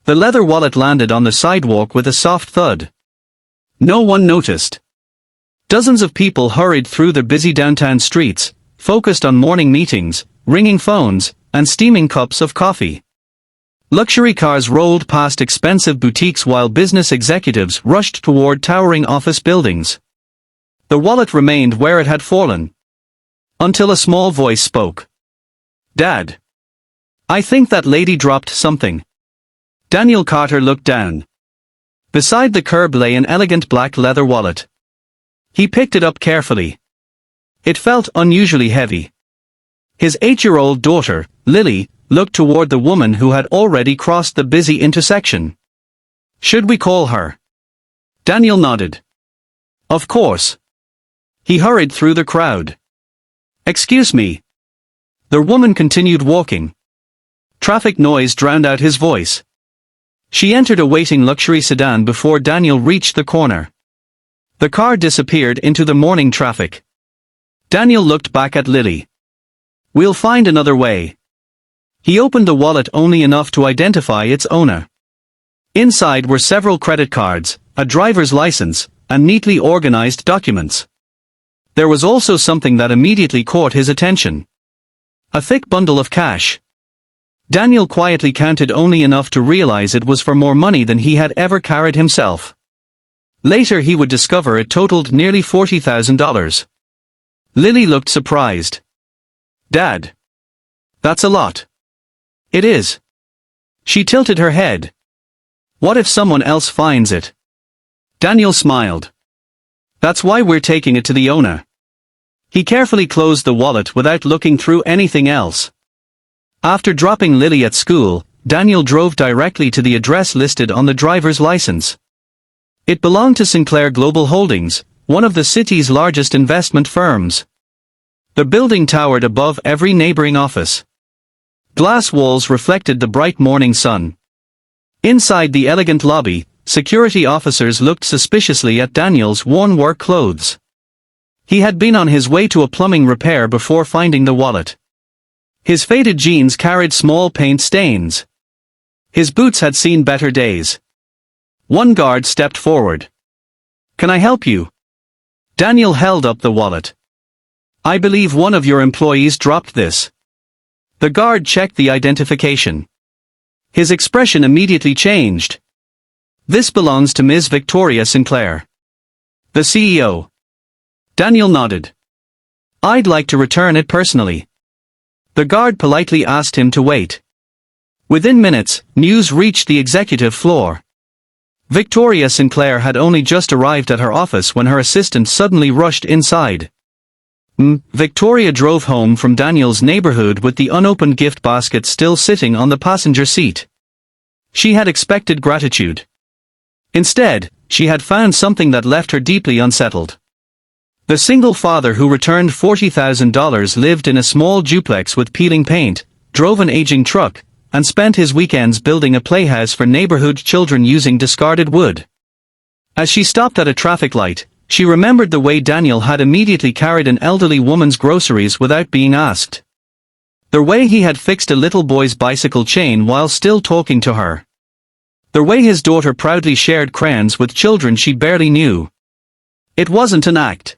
The leather wallet landed on the sidewalk with a soft thud. No one noticed. Dozens of people hurried through the busy downtown streets, focused on morning meetings, ringing phones, and steaming cups of coffee. Luxury cars rolled past expensive boutiques while business executives rushed toward towering office buildings. The wallet remained where it had fallen. Until a small voice spoke. "Dad. I think that lady dropped something." Daniel Carter looked down. Beside the curb lay an elegant black leather wallet. He picked it up carefully. It felt unusually heavy. His 8-year-old daughter, Lily, looked toward the woman who had already crossed the busy intersection. "Should we call her?" Daniel nodded. "Of course." He hurried through the crowd. "Excuse me." The woman continued walking. Traffic noise drowned out his voice. She entered a waiting luxury sedan before Daniel reached the corner. The car disappeared into the morning traffic. Daniel looked back at Lily. "We'll find another way." He opened the wallet only enough to identify its owner. Inside were several credit cards, a driver's license, and neatly organized documents. There was also something that immediately caught his attention. A thick bundle of cash. Daniel quietly counted only enough to realize it was for more money than he had ever carried himself. Later he would discover it totaled nearly $40,000. Lily looked surprised. "Dad. That's a lot." "It is." She tilted her head. "What if someone else finds it?" Daniel smiled. "That's why we're taking it to the owner." He carefully closed the wallet without looking through anything else. After dropping Lily at school, Daniel drove directly to the address listed on the driver's license. It belonged to Sinclair Global Holdings, one of the city's largest investment firms. The building towered above every neighboring office. Glass walls reflected the bright morning sun. Inside the elegant lobby, security officers looked suspiciously at Daniel's worn work clothes. He had been on his way to a plumbing repair before finding the wallet. His faded jeans carried small paint stains. His boots had seen better days. One guard stepped forward. "Can I help you?" Daniel held up the wallet. "I believe one of your employees dropped this." The guard checked the identification. His expression immediately changed. "This belongs to Ms. Victoria Sinclair, the CEO." Daniel nodded. "I'd like to return it personally." The guard politely asked him to wait. Within minutes, news reached the executive floor. Victoria Sinclair had only just arrived at her office when her assistant suddenly rushed inside. Victoria drove home from Daniel's neighborhood with the unopened gift basket still sitting on the passenger seat. She had expected gratitude. Instead, she had found something that left her deeply unsettled. The single father who returned $40,000 lived in a small duplex with peeling paint, drove an aging truck, and spent his weekends building a playhouse for neighborhood children using discarded wood. As she stopped at a traffic light, she remembered the way Daniel had immediately carried an elderly woman's groceries without being asked. The way he had fixed a little boy's bicycle chain while still talking to her. The way his daughter proudly shared crayons with children she barely knew. It wasn't an act.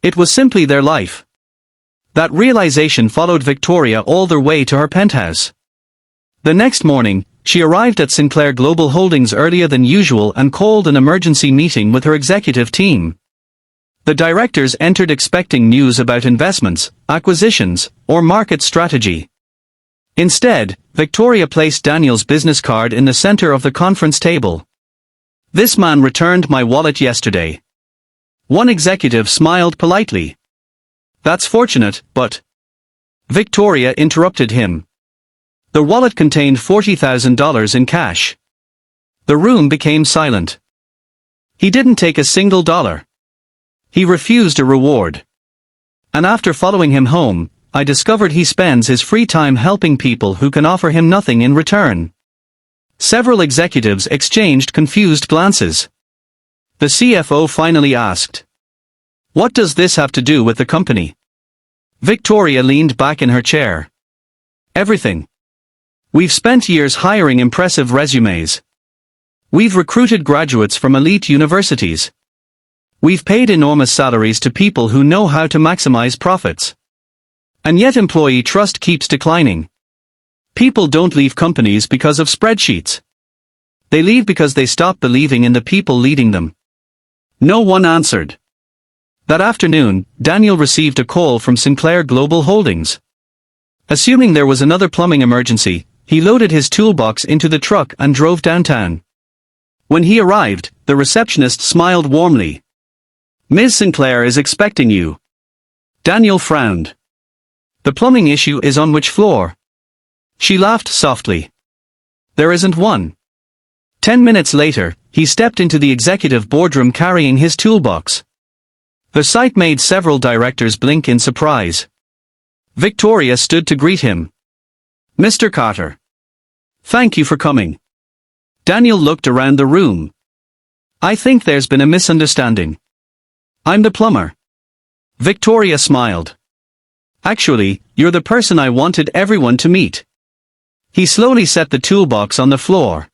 It was simply their life. That realization followed Victoria all the way to her penthouse. The next morning, she arrived at Sinclair Global Holdings earlier than usual and called an emergency meeting with her executive team. The directors entered expecting news about investments, acquisitions, or market strategy. Instead, Victoria placed Daniel's business card in the center of the conference table. "This man returned my wallet yesterday." One executive smiled politely. "That's fortunate, but..." Victoria interrupted him. The wallet contained $40,000 in cash. The room became silent. "He didn't take a single dollar. He refused a reward. And after following him home, I discovered he spends his free time helping people who can offer him nothing in return." Several executives exchanged confused glances. The CFO finally asked, "What does this have to do with the company?" Victoria leaned back in her chair. "Everything. We've spent years hiring impressive resumes. We've recruited graduates from elite universities. We've paid enormous salaries to people who know how to maximize profits. And yet employee trust keeps declining. People don't leave companies because of spreadsheets. They leave because they stop believing in the people leading them. No one answered. That afternoon, Daniel received a call from Sinclair Global Holdings. Assuming there was another plumbing emergency, he loaded his toolbox into the truck and drove downtown. When he arrived, the receptionist smiled warmly. "Ms. Sinclair is expecting you." Daniel frowned. "The plumbing issue is on which floor?" She laughed softly. "There isn't one." 10 minutes later, he stepped into the executive boardroom carrying his toolbox. The sight made several directors blink in surprise. Victoria stood to greet him. "Mr. Carter. Thank you for coming." Daniel looked around the room. "I think there's been a misunderstanding. I'm the plumber." Victoria smiled. "Actually, you're the person I wanted everyone to meet." He slowly set the toolbox on the floor.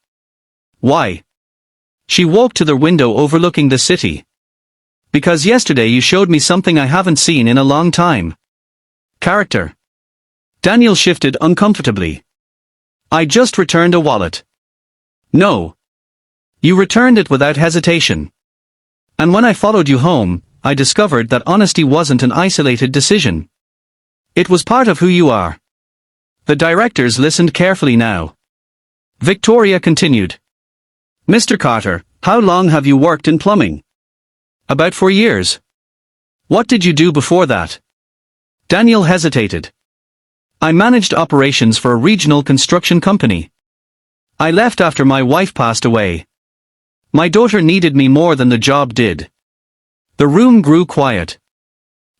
"Why?" She walked to the window overlooking the city. "Because yesterday you showed me something I haven't seen in a long time. Character." Daniel shifted uncomfortably. "I just returned a wallet." "No. You returned it without hesitation. And when I followed you home, I discovered that honesty wasn't an isolated decision. It was part of who you are." The directors listened carefully now. Victoria continued. "Mr. Carter, how long have you worked in plumbing?" "About 4 years." "What did you do before that?" Daniel hesitated. "I managed operations for a regional construction company. I left after my wife passed away. My daughter needed me more than the job did." The room grew quiet.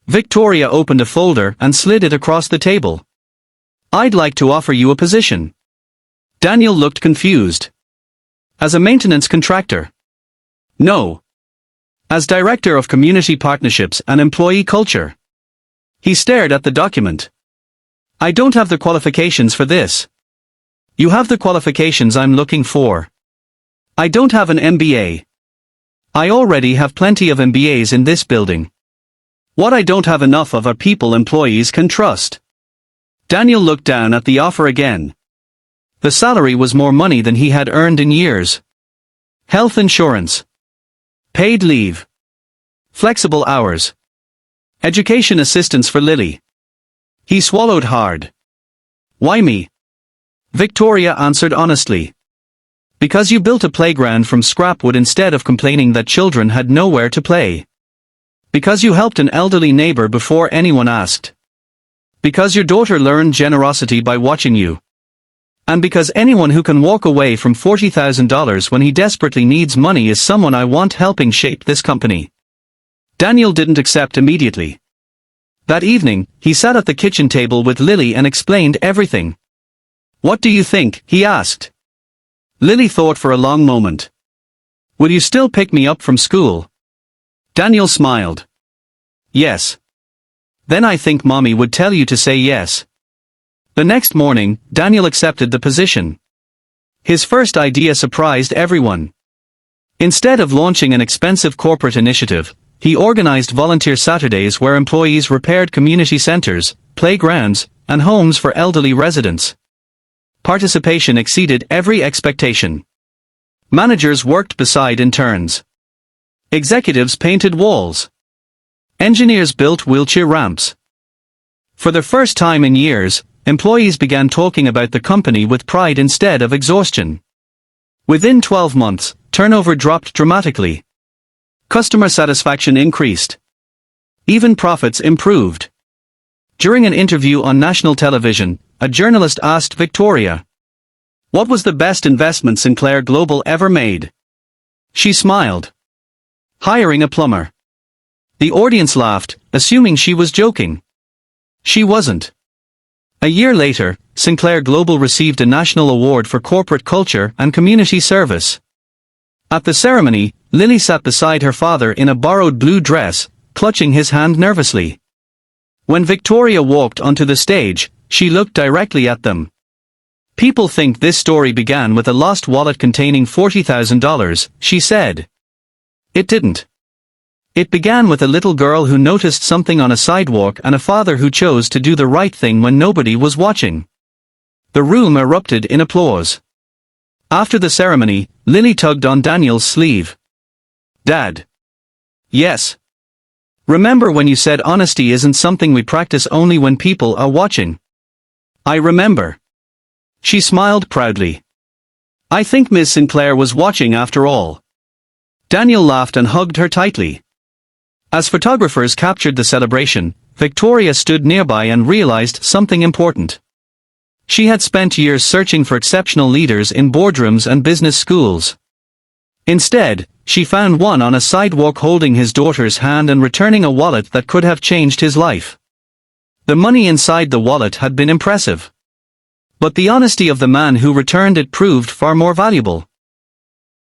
Victoria opened a folder and slid it across the table. "I'd like to offer you a position." Daniel looked confused. "As a maintenance contractor?" "No. As Director of Community Partnerships and Employee Culture." He stared at the document. "I don't have the qualifications for this." "You have the qualifications I'm looking for." "I don't have an MBA. I already have plenty of MBAs in this building. What I don't have enough of are people employees can trust." Daniel looked down at the offer again. The salary was more money than he had earned in years. Health insurance. Paid leave. Flexible hours. Education assistance for Lily. He swallowed hard. "Why me?" Victoria answered honestly. "Because you built a playground from scrap wood instead of complaining that children had nowhere to play. Because you helped an elderly neighbor before anyone asked. Because your daughter learned generosity by watching you. And because anyone who can walk away from $40,000 when he desperately needs money is someone I want helping shape this company." Daniel didn't accept immediately. That evening, he sat at the kitchen table with Lily and explained everything. "What do you think?" he asked. Lily thought for a long moment. "Will you still pick me up from school?" Daniel smiled. "Yes." "Then I think Mommy would tell you to say yes." The next morning, Daniel accepted the position. His first idea surprised everyone. Instead of launching an expensive corporate initiative, he organized volunteer Saturdays where employees repaired community centers, playgrounds, and homes for elderly residents. Participation exceeded every expectation. Managers worked beside interns. Executives painted walls. Engineers built wheelchair ramps. For the first time in years, employees began talking about the company with pride instead of exhaustion. Within 12 months, turnover dropped dramatically. Customer satisfaction increased. Even profits improved. During an interview on national television, a journalist asked Victoria, "What was the best investment Sinclair Global ever made?" She smiled. "Hiring a plumber." The audience laughed, assuming she was joking. She wasn't. A year later, Sinclair Global received a national award for corporate culture and community service. At the ceremony, Lily sat beside her father in a borrowed blue dress, clutching his hand nervously. When Victoria walked onto the stage, she looked directly at them. People think this story began with a lost wallet containing $40,000, she said. It didn't. It began with a little girl who noticed something on a sidewalk and a father who chose to do the right thing when nobody was watching. The room erupted in applause. After the ceremony, Lily tugged on Daniel's sleeve. Dad. Yes. Remember when you said honesty isn't something we practice only when people are watching? I remember. She smiled proudly. I think Miss Sinclair was watching after all. Daniel laughed and hugged her tightly. As photographers captured the celebration, Victoria stood nearby and realized something important. She had spent years searching for exceptional leaders in boardrooms and business schools. Instead, she found one on a sidewalk holding his daughter's hand and returning a wallet that could have changed his life. The money inside the wallet had been impressive. But the honesty of the man who returned it proved far more valuable.